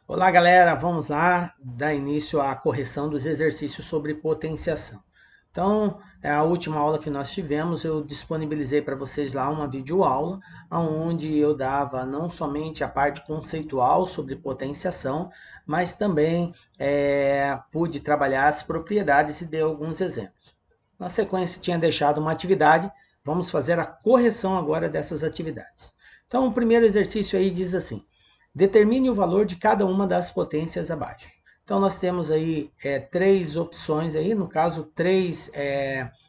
Olá, galera, vamos lá dar início à correção dos exercícios sobre potenciação. Então, é a última aula que nós tivemos, eu disponibilizei para vocês lá uma videoaula, onde eu dava não somente a parte conceitual sobre potenciação, mas também pude trabalhar as propriedades e dei alguns exemplos. Na sequência, tinha deixado uma atividade, vamos fazer a correção agora dessas atividades. Então, o primeiro exercício aí diz assim: determine o valor de cada uma das potências abaixo. Então, nós temos aí três opções, aí, no caso, três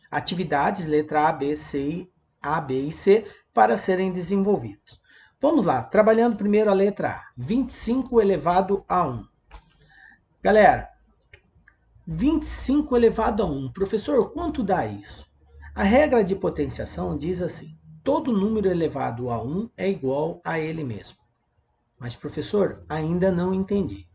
atividades, letra A, B e C, para serem desenvolvidos. Vamos lá, trabalhando primeiro a letra A, 25 elevado a 1. Galera, 25 elevado a 1, professor, quanto dá isso? A regra de potenciação diz assim: todo número elevado a 1 é igual a ele mesmo. Mas, professor, ainda não entendi.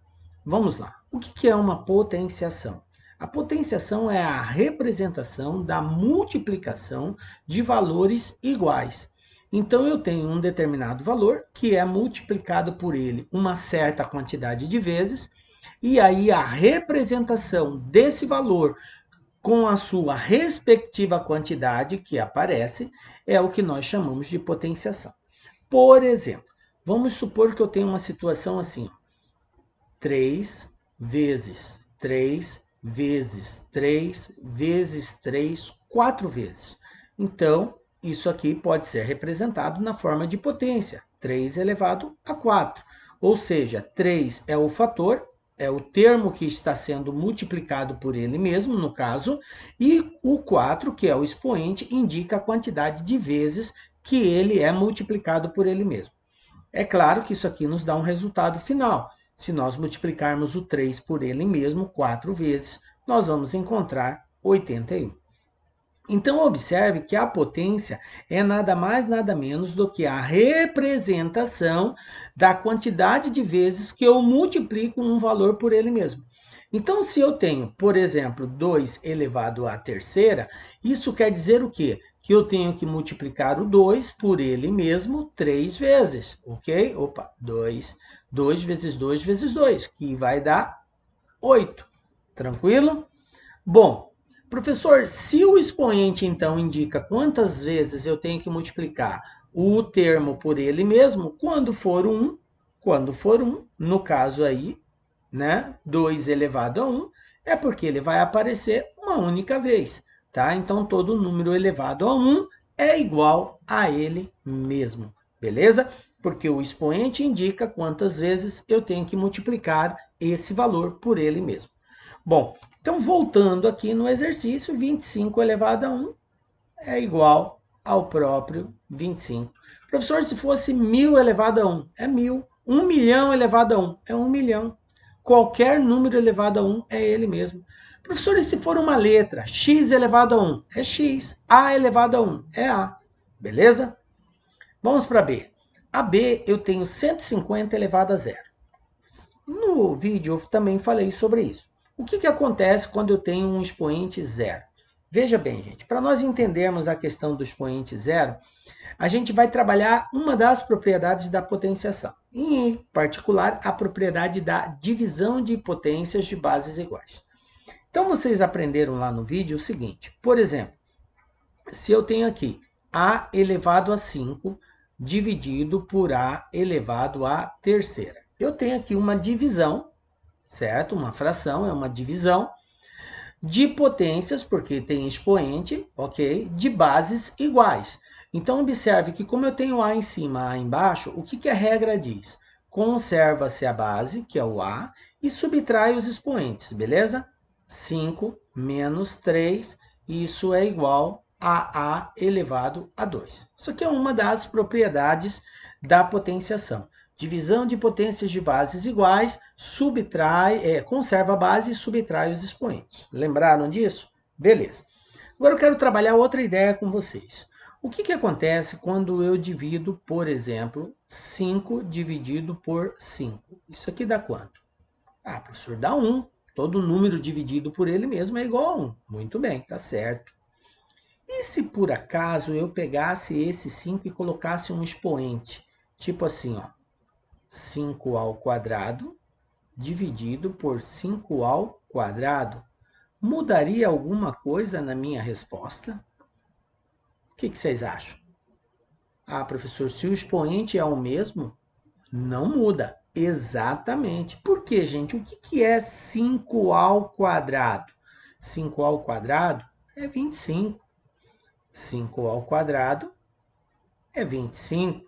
Vamos lá. O que é uma potenciação? A potenciação é a representação da multiplicação de valores iguais. Então, eu tenho um determinado valor que é multiplicado por ele uma certa quantidade de vezes, e aí a representação desse valor com a sua respectiva quantidade que aparece é o que nós chamamos de potenciação. Por exemplo, vamos supor que eu tenho uma situação assim: 3 vezes 3 vezes 3 vezes 3, 4 vezes. Então, isso aqui pode ser representado na forma de potência, 3 elevado a 4. Ou seja, 3 é o fator, é o termo que está sendo multiplicado por ele mesmo, no caso, e o 4, que é o expoente, indica a quantidade de vezes que ele é multiplicado por ele mesmo. É claro que isso aqui nos dá um resultado final. Se nós multiplicarmos o 3 por ele mesmo 4 vezes, nós vamos encontrar 81. Então, observe que a potência é nada mais, nada menos do que a representação da quantidade de vezes que eu multiplico um valor por ele mesmo. Então, se eu tenho, por exemplo, 2 elevado à terceira, isso quer dizer o quê? Que eu tenho que multiplicar o 2 por ele mesmo 3 vezes, ok? Opa, 2 vezes 2 vezes 2, que vai dar 8. Tranquilo? Bom, professor, se o expoente então indica quantas vezes eu tenho que multiplicar o termo por ele mesmo, quando for um, no caso aí, né, 2 elevado a 1, é porque ele vai aparecer uma única vez, tá? Então todo número elevado a 1 é igual a ele mesmo, beleza? Porque o expoente indica quantas vezes eu tenho que multiplicar esse valor por ele mesmo. Bom, então voltando aqui no exercício, 25 elevado a 1 é igual ao próprio 25. Professor, se fosse 1000 elevado a 1, é 1000. 1 milhão elevado a 1 é 1 milhão. Qualquer número elevado a 1 é ele mesmo. Professor, e se for uma letra, x elevado a 1 é x, a elevado a 1 é a. Beleza? Vamos para B. A B eu tenho 150 elevado a 0. No vídeo eu também falei sobre isso. O que acontece quando eu tenho um expoente zero? Veja bem, gente, para nós entendermos a questão do expoente zero, a gente vai trabalhar uma das propriedades da potenciação, em particular a propriedade da divisão de potências de bases iguais. Então vocês aprenderam lá no vídeo o seguinte: por exemplo, se eu tenho aqui a elevado a 5 dividido por a elevado a terceira, eu tenho aqui uma divisão, certo? Uma fração é uma divisão de potências, porque tem expoente, ok? De bases iguais. Então, observe que como eu tenho A em cima, A embaixo, o que a regra diz? Conserva-se a base, que é o A, e subtrai os expoentes, beleza? 5 menos 3, isso é igual a A elevado a 2. Isso aqui é uma das propriedades da potenciação. Divisão de potências de bases iguais, conserva a base e subtrai os expoentes. Lembraram disso? Beleza. Agora eu quero trabalhar outra ideia com vocês. O que acontece quando eu divido, por exemplo, 5 dividido por 5? Isso aqui dá quanto? Ah, professor, dá 1. Todo número dividido por ele mesmo é igual a 1. Muito bem, tá certo. E se por acaso eu pegasse esse 5 e colocasse um expoente? Tipo assim, ó, 5 ao quadrado dividido por 5 ao quadrado. Mudaria alguma coisa na minha resposta? O que vocês acham? Ah, professor, se o expoente é o mesmo, não muda. Exatamente. Por quê, gente? O que é 5 ao quadrado? 5 ao quadrado é 25. 5 ao quadrado é 25.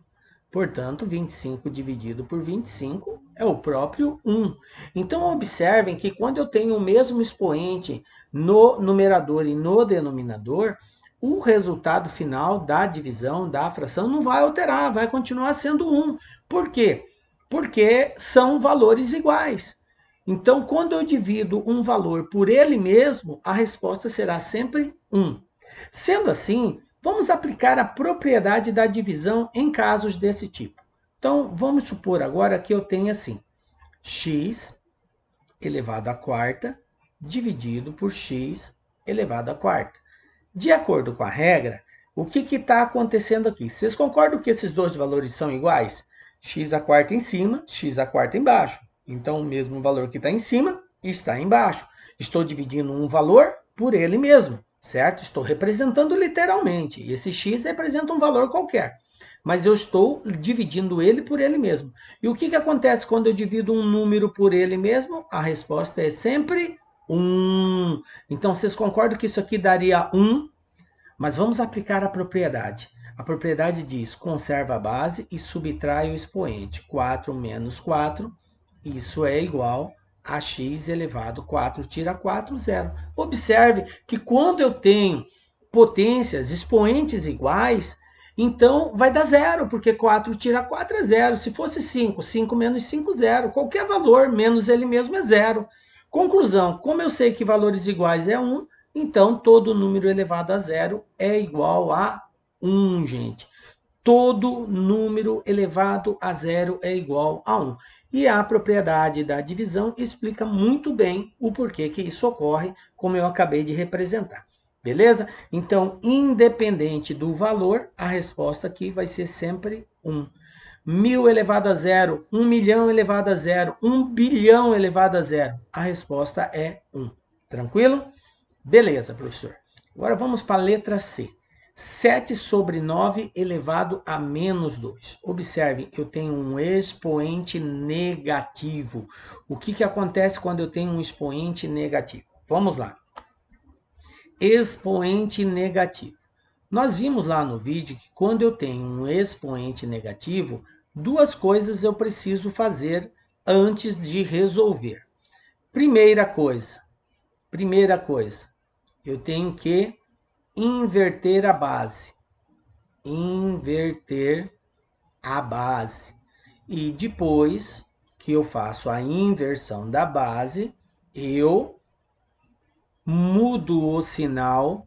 Portanto, 25 dividido por 25 é o próprio 1. Então, observem que quando eu tenho o mesmo expoente no numerador e no denominador, o resultado final da divisão, da fração, não vai alterar, vai continuar sendo 1. Por quê? Porque são valores iguais. Então, quando eu divido um valor por ele mesmo, a resposta será sempre 1. Sendo assim, vamos aplicar a propriedade da divisão em casos desse tipo. Então, vamos supor agora que eu tenha assim, x elevado à quarta dividido por x elevado à quarta. De acordo com a regra, o que está acontecendo aqui? Vocês concordam que esses dois valores são iguais? X à quarta em cima, x à quarta embaixo. Então, o mesmo valor que está em cima está embaixo. Estou dividindo um valor por ele mesmo, certo? Estou representando literalmente. Esse x representa um valor qualquer, mas eu estou dividindo ele por ele mesmo. E o que acontece quando eu divido um número por ele mesmo? A resposta é sempre 1. Então, vocês concordam que isso aqui daria 1? Mas vamos aplicar a propriedade. A propriedade diz, conserva a base e subtrai o expoente. 4 menos 4, isso é igual a x elevado 4, tira 4, 0. Observe que quando eu tenho potências, expoentes iguais, então vai dar 0, porque 4 tira 4 é 0. Se fosse 5, 5 menos 5, 0. Qualquer valor menos ele mesmo é 0. Conclusão, como eu sei que valores iguais é 1, então todo número elevado a 0 é igual a 1, gente. Todo número elevado a 0 é igual a 1. E a propriedade da divisão explica muito bem o porquê que isso ocorre, como eu acabei de representar. Beleza? Então, independente do valor, a resposta aqui vai ser sempre 1. 1.000 elevado a 0, 1 milhão elevado a 0, 1 bilhão elevado a 0. A resposta é 1. Tranquilo? Beleza, professor. Agora vamos para a letra C. 7 sobre 9 elevado a menos 2. Observe, eu tenho um expoente negativo. O que acontece quando eu tenho um expoente negativo? Vamos lá. Expoente negativo. Nós vimos lá no vídeo que quando eu tenho um expoente negativo, duas coisas eu preciso fazer antes de resolver. Primeira coisa, eu tenho que inverter a base. Inverter a base. E depois que eu faço a inversão da base, eu mudo o sinal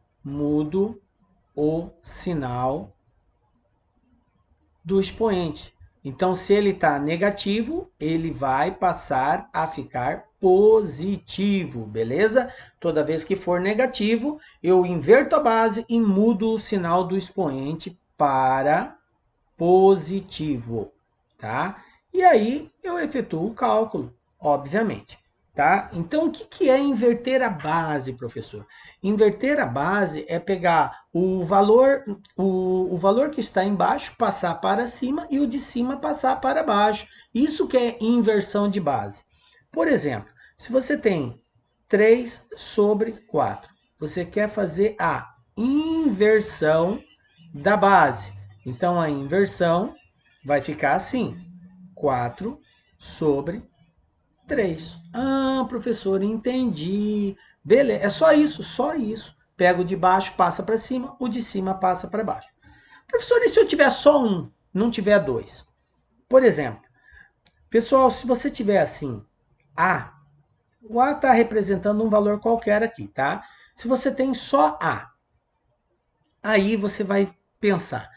do expoente. Então, se ele está negativo, ele vai passar a ficar positivo, beleza? Toda vez que for negativo, eu inverto a base e mudo o sinal do expoente para positivo, tá? E aí eu efetuo o cálculo, obviamente, tá? Então, o que é inverter a base, professor? Inverter a base é pegar o valor que está embaixo, passar para cima e o de cima passar para baixo. Isso que é inversão de base. Por exemplo, se você tem 3 sobre 4, você quer fazer a inversão da base. Então, a inversão vai ficar assim, 4 sobre 3. Ah, professor, entendi. Beleza, é só isso, só isso. Pega o de baixo, passa para cima, o de cima passa para baixo. Professor, e se eu tiver só um, não tiver dois? Por exemplo, pessoal, se você tiver assim, A, o A está representando um valor qualquer aqui, tá? Se você tem só A, aí você vai pensar,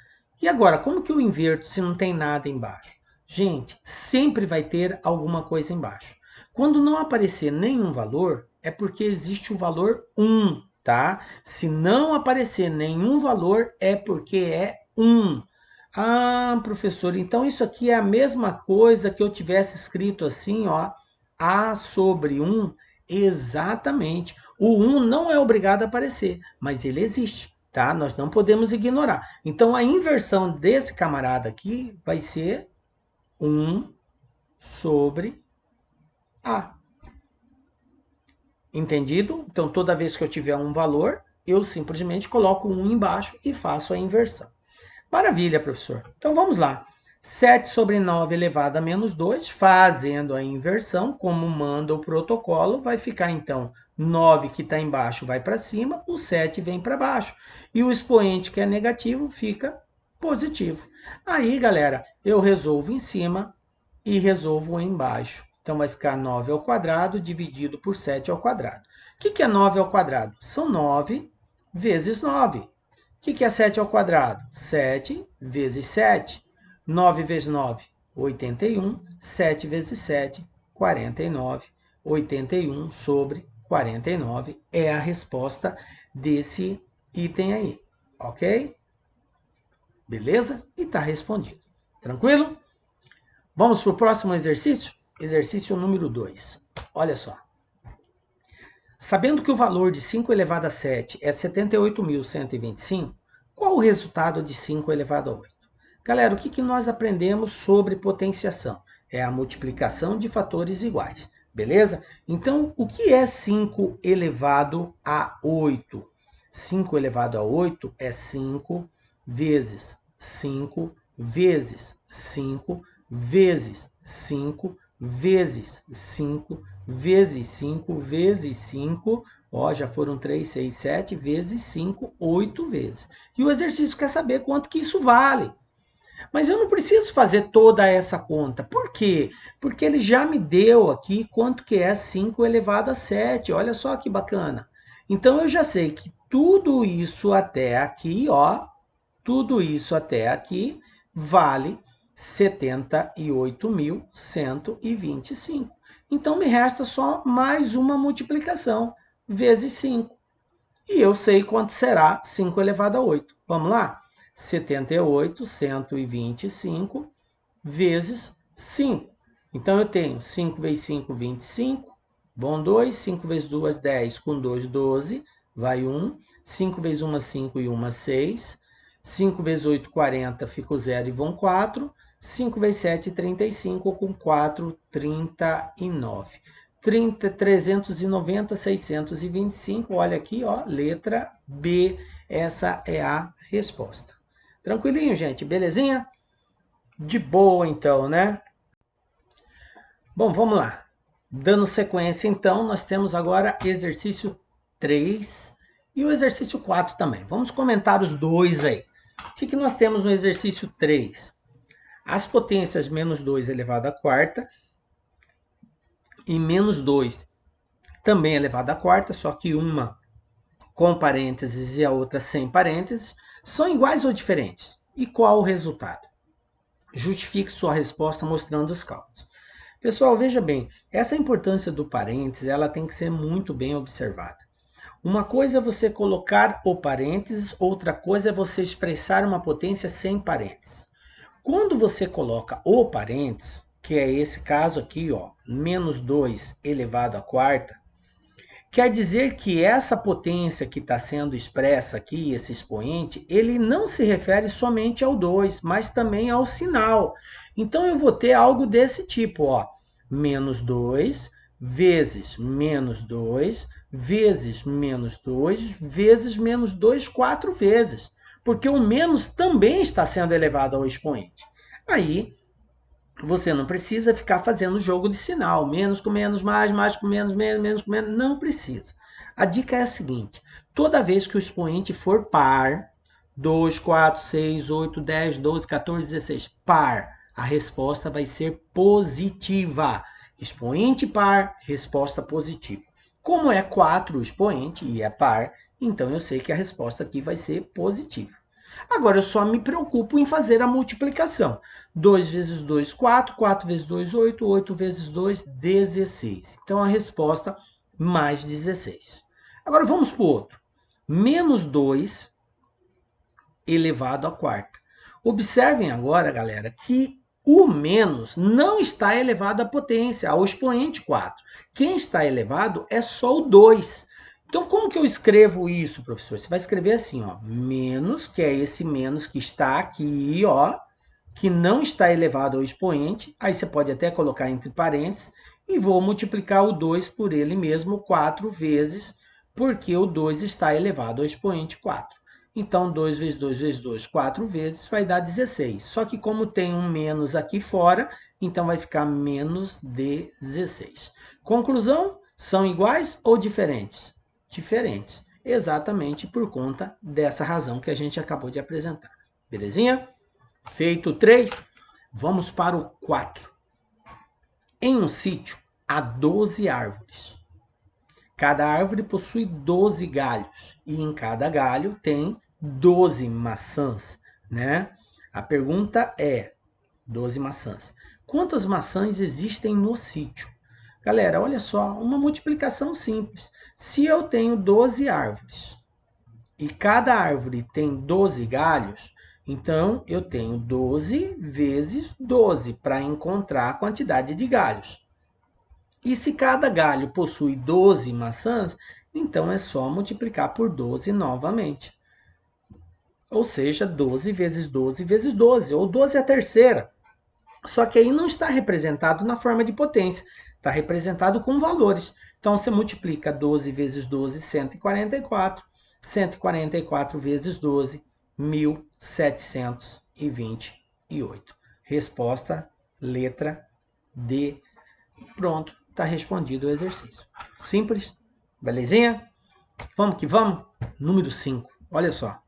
e agora, como que eu inverto se não tem nada embaixo? Gente, sempre vai ter alguma coisa embaixo. Quando não aparecer nenhum valor, é porque existe o valor 1, tá? Se não aparecer nenhum valor, é porque é 1. Ah, professor, então isso aqui é a mesma coisa que eu tivesse escrito assim, ó, A sobre 1, exatamente. O 1 não é obrigado a aparecer, mas ele existe, tá? Nós não podemos ignorar. Então, a inversão desse camarada aqui vai ser 1 sobre A. Entendido? Então, toda vez que eu tiver um valor, eu simplesmente coloco 1 embaixo e faço a inversão. Maravilha, professor. Então, vamos lá. 7 sobre 9 elevado a menos 2, fazendo a inversão, como manda o protocolo, vai ficar, então, 9 que está embaixo vai para cima, o 7 vem para baixo. E o expoente que é negativo fica positivo. Aí, galera, eu resolvo em cima e resolvo embaixo. Então, vai ficar 9 ao quadrado dividido por 7 ao quadrado. O que é 9 ao quadrado? São 9 vezes 9. O que é 7 ao quadrado? 7 vezes 7. 9 vezes 9, 81. 7 vezes 7, 49. 81 sobre 49 é a resposta desse item aí. Ok? Beleza? E está respondido. Tranquilo? Vamos para o próximo exercício? Exercício número 2. Olha só. Sabendo que o valor de 5 elevado a 7 é 78.125, qual o resultado de 5 elevado a 8? Galera, o que nós aprendemos sobre potenciação? É a multiplicação de fatores iguais, beleza? Então, o que é 5 elevado a 8? 5 elevado a 8 é 5 vezes 5 vezes 5 vezes 5 vezes 5 vezes 5 vezes 5, ó, já foram 3, 6, 7, vezes 5, 8 vezes. E o exercício quer saber quanto que isso vale. Mas eu não preciso fazer toda essa conta. Por quê? Porque ele já me deu aqui quanto que é 5 elevado a 7. Olha só que bacana. Então, eu já sei que tudo isso até aqui, ó, tudo isso até aqui vale 78.125. Então, me resta só mais uma multiplicação, vezes 5. E eu sei quanto será 5 elevado a 8. Vamos lá? 78.125 vezes 5. Então, eu tenho 5 vezes 5, 25. Vão 2. 5 vezes 2, 10. Com 2, 12. Vai 1. 5 vezes 1, 5 e 1, 6. 5 vezes 8, 40. Fica o 0 e vão 4. 5 vezes 7, 35. Com 4, 39. 390, 625. Olha aqui, ó, letra B. Essa é a resposta. Tranquilinho, gente? Belezinha? De boa, então, né? Bom, vamos lá. Dando sequência, então, nós temos agora exercício 3 e o exercício 4 também. Vamos comentar os dois aí. O que nós temos no exercício 3? As potências menos 2 elevado à quarta e menos 2 também elevado à quarta, só que uma com parênteses e a outra sem parênteses, são iguais ou diferentes? E qual o resultado? Justifique sua resposta mostrando os cálculos. Pessoal, veja bem, essa importância do parênteses, ela tem que ser muito bem observada. Uma coisa é você colocar o parênteses, outra coisa é você expressar uma potência sem parênteses. Quando você coloca o parênteses, que é esse caso aqui, ó, menos 2 elevado à quarta, quer dizer que essa potência que está sendo expressa aqui, esse expoente, ele não se refere somente ao 2, mas também ao sinal. Então, eu vou ter algo desse tipo, ó, menos 2 vezes menos 2 vezes menos 2 vezes menos 2, 4 vezes. Porque o menos também está sendo elevado ao expoente. Aí, você não precisa ficar fazendo jogo de sinal, menos com menos, mais com menos, menos com menos, não precisa. A dica é a seguinte, toda vez que o expoente for par, 2, 4, 6, 8, 10, 12, 14, 16, par, a resposta vai ser positiva. Expoente par, resposta positiva. Como é 4 o expoente e é par, então eu sei que a resposta aqui vai ser positiva. Agora, eu só me preocupo em fazer a multiplicação. 2 vezes 2, 4. 4 vezes 2, 8. 8 vezes 2, 16. Então, a resposta, mais 16. Agora, vamos para o outro. Menos 2 elevado à quarta. Observem agora, galera, que O menos não está elevado à potência, ao expoente 4. Quem está elevado é só o 2. Então, como que eu escrevo isso, professor? Você vai escrever assim, ó, menos, que é esse menos que está aqui, ó, que não está elevado ao expoente. Aí você pode até colocar entre parênteses e vou multiplicar o 2 por ele mesmo 4 vezes, porque o 2 está elevado ao expoente 4. Então, 2 vezes 2 vezes 2, 4 vezes, vai dar 16. Só que como tem um menos aqui fora, então vai ficar menos 16. Conclusão, são iguais ou diferentes? Diferentes. Exatamente por conta dessa razão que a gente acabou de apresentar. Belezinha? Feito 3, vamos para o 4. Em um sítio, há 12 árvores. Cada árvore possui 12 galhos e em cada galho tem 12 maçãs, né? A pergunta é, 12 maçãs. Quantas maçãs existem no sítio? Galera, olha só, uma multiplicação simples. Se eu tenho 12 árvores e cada árvore tem 12 galhos, então eu tenho 12 vezes 12 para encontrar a quantidade de galhos. E se cada galho possui 12 maçãs, então é só multiplicar por 12 novamente. Ou seja, 12 vezes 12 vezes 12, ou 12 é a terceira. Só que aí não está representado na forma de potência, está representado com valores. Então você multiplica 12 vezes 12, 144. 144 vezes 12, 1728. Resposta, letra D. Pronto, está respondido o exercício. Simples? Belezinha? Vamos que vamos? Número 5. Olha só.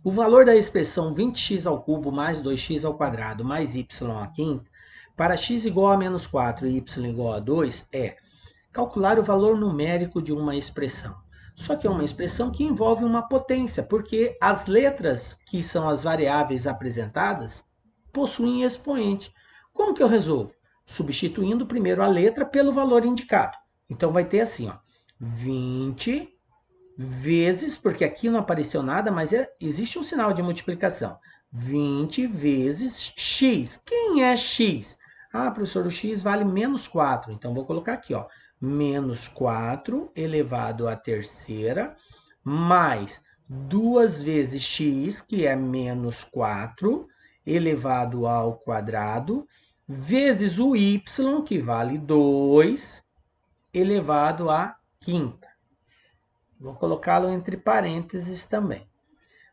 O valor da expressão 20x ao cubo mais 2x ao quadrado mais y à quinta para x igual a menos 4 e y igual a 2 é calcular o valor numérico de uma expressão. Só que é uma expressão que envolve uma potência, porque as letras, que são as variáveis apresentadas, possuem expoente. Como que eu resolvo? Substituindo primeiro a letra pelo valor indicado. Então vai ter assim, ó, 20 vezes, porque aqui não apareceu nada, mas existe um sinal de multiplicação. 20 vezes x. Quem é x? Ah, professor, o x vale menos 4. Então vou colocar aqui, ó, menos 4 elevado à terceira, mais 2 vezes x, que é menos 4, elevado ao quadrado, vezes o y, que vale 2, elevado à quinta. Vou colocá-lo entre parênteses também.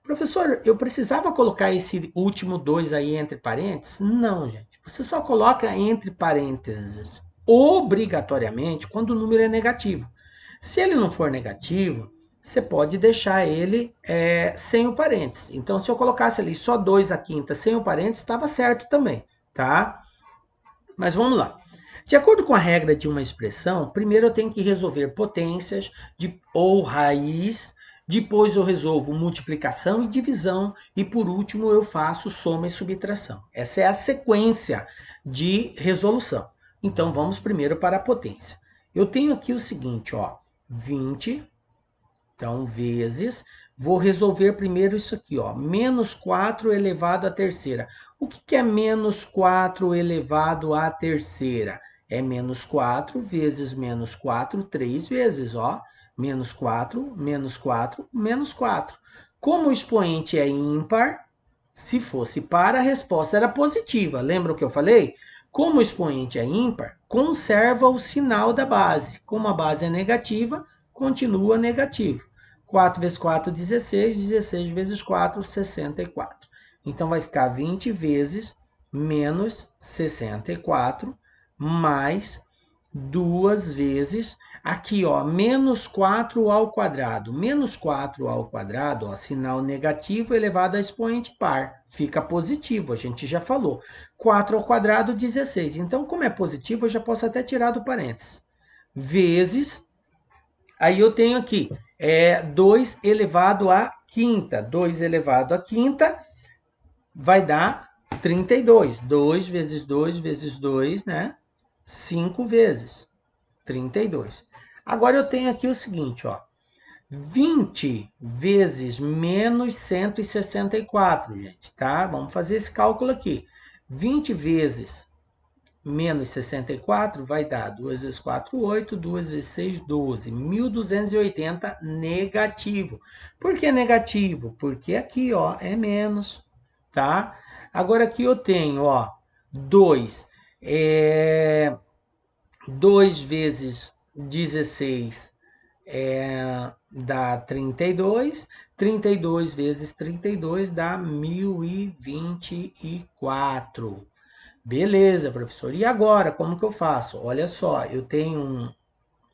Professor, eu precisava colocar esse último 2 aí entre parênteses? Não, gente. Você só coloca entre parênteses obrigatoriamente quando o número é negativo. Se ele não for negativo, você pode deixar ele sem o parênteses. Então, se eu colocasse ali só 2 à quinta sem o parênteses, estava certo também, tá? Mas vamos lá. De acordo com a regra de uma expressão, primeiro eu tenho que resolver potências ou raiz, depois eu resolvo multiplicação e divisão, e por último eu faço soma e subtração. Essa é a sequência de resolução. Então vamos primeiro para a potência. Eu tenho aqui o seguinte, ó, 20, então vezes, vou resolver primeiro isso aqui, ó, menos 4 elevado à terceira. O que é menos 4 elevado à terceira? É menos 4 vezes menos 4, 3 vezes, ó. Menos 4, menos 4, menos 4. Como o expoente é ímpar, se fosse par, a resposta era positiva. Lembra o que eu falei? Como o expoente é ímpar, conserva o sinal da base. Como a base é negativa, continua negativo. 4 vezes 4, 16. 16 vezes 4, 64. Então, vai ficar 20 vezes menos 64, mais 2 vezes, aqui, ó, menos 4 ao quadrado. Menos 4 ao quadrado, ó, sinal negativo elevado a expoente par. Fica positivo, a gente já falou. 4 ao quadrado, 16. Então, como é positivo, eu já posso até tirar do parênteses. Vezes, aí eu tenho aqui, 2 elevado à quinta. 2 elevado à quinta vai dar 32. 2 vezes 2 vezes 2, né? 5 vezes 32. Agora eu tenho aqui o seguinte, ó. 20 vezes menos 164, gente, tá? Vamos fazer esse cálculo aqui. 20 vezes menos 64 vai dar 2 vezes 4, 8, 2 vezes 6, 12. 1.280 negativo. Por que negativo? Porque aqui, ó, é menos, tá? Agora aqui eu tenho, ó, 2. 2 vezes 16 dá 32. 32 vezes 32 dá 1024. Beleza, professor. E agora, como que eu faço? Olha só, eu tenho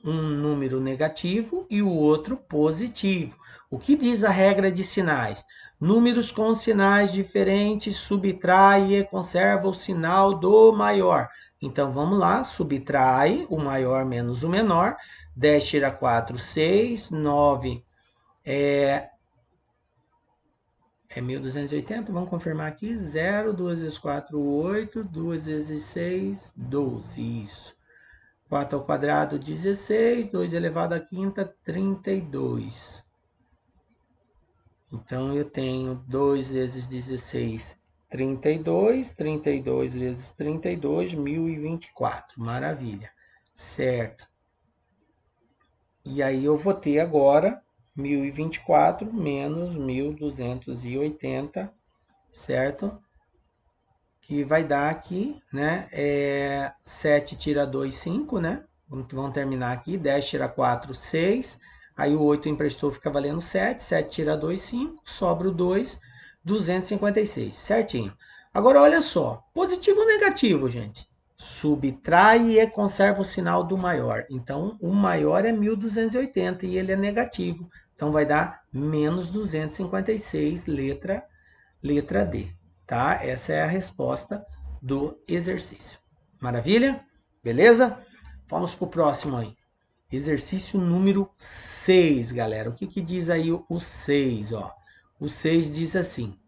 um número negativo e o outro positivo. O que diz a regra de sinais? Números com sinais diferentes subtrai e conserva o sinal do maior. Então, vamos lá, subtrai o maior menos o menor. 10 tira 4, 6, 9 é 1.280, vamos confirmar aqui. 0, 2 vezes 4, 8, 2 vezes 6, 12. Isso. 4 ao quadrado, 16. 2 elevado à quinta, 32. Então, eu tenho 2 vezes 16, 32. 32 vezes 32, 1024. Maravilha. Certo. E aí, eu vou ter agora 1024 menos 1.280, certo? Que vai dar aqui, né? 7 tira 2, 5, né? Vamos terminar aqui. 10 tira 4, 6. Aí o 8 emprestou, fica valendo 7. 7 tira 2, 5. Sobra o 2, 256. Certinho. Agora, olha só. Positivo ou negativo, gente? Subtrai e conserva o sinal do maior. Então, o maior é 1.280 e ele é negativo. Então, vai dar menos 256, letra D, tá? Essa é a resposta do exercício. Maravilha? Beleza? Vamos para o próximo aí. Exercício número 6, galera. O que, que diz aí o 6? Ó? O 6 diz assim.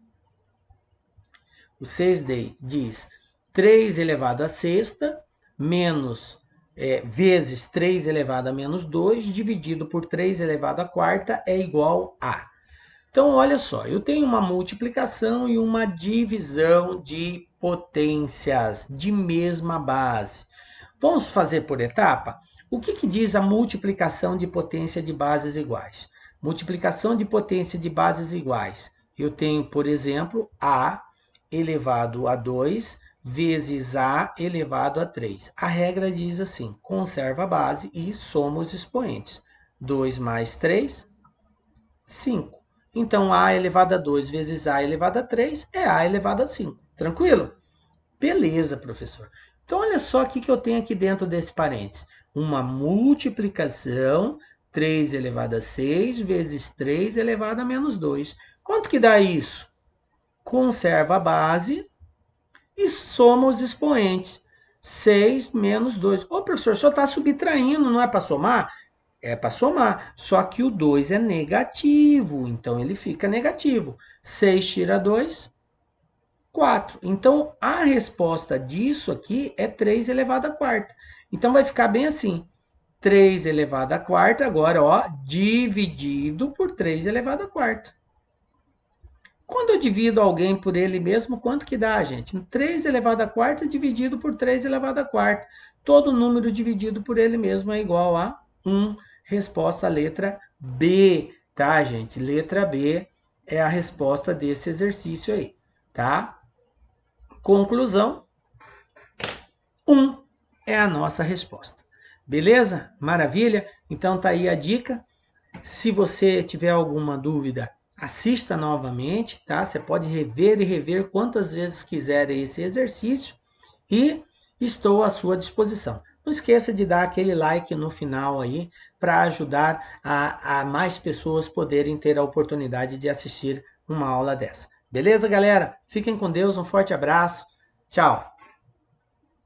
O 6 diz 3 elevado a sexta menos vezes 3 elevado a menos 2 dividido por 3 elevado a quarta é igual a. Então, olha só, eu tenho uma multiplicação e uma divisão de potências de mesma base. Vamos fazer por etapa? O que, que diz a multiplicação de potência de bases iguais? Multiplicação de potência de bases iguais. Eu tenho, por exemplo, A elevado a 2 vezes A elevado a 3. A regra diz assim, conserva a base e soma os expoentes. 2 mais 3, 5. Então, A elevado a 2 vezes A elevado a 3 é A elevado a 5. Tranquilo? Beleza, professor. Então, olha só o que eu tenho aqui dentro desse parênteses. Uma multiplicação, 3 elevado a 6 vezes 3 elevado a menos 2. Quanto que dá isso? Conserva a base e soma os expoentes. 6 menos 2. Ô, professor, só está subtraindo, não é para somar? É para somar, só que o 2 é negativo, então ele fica negativo. 6 tira 2, 4. Então, a resposta disso aqui é 3 elevado à quarta. Então, vai ficar bem assim. 3 elevado à quarta, agora, ó, dividido por 3 elevado à quarta. Quando eu divido alguém por ele mesmo, quanto que dá, gente? 3 elevado à quarta dividido por 3 elevado à quarta. Todo número dividido por ele mesmo é igual a 1. Resposta letra B, tá, gente? Letra B é a resposta desse exercício aí, tá? Conclusão, 1 é a nossa resposta. Beleza? Maravilha? Então tá aí a dica. Se você tiver alguma dúvida, assista novamente, tá? Você pode rever e rever quantas vezes quiser esse exercício e estou à sua disposição. Não esqueça de dar aquele like no final aí para ajudar a mais pessoas poderem ter a oportunidade de assistir uma aula dessa. Beleza, galera? Fiquem com Deus, um forte abraço. Tchau!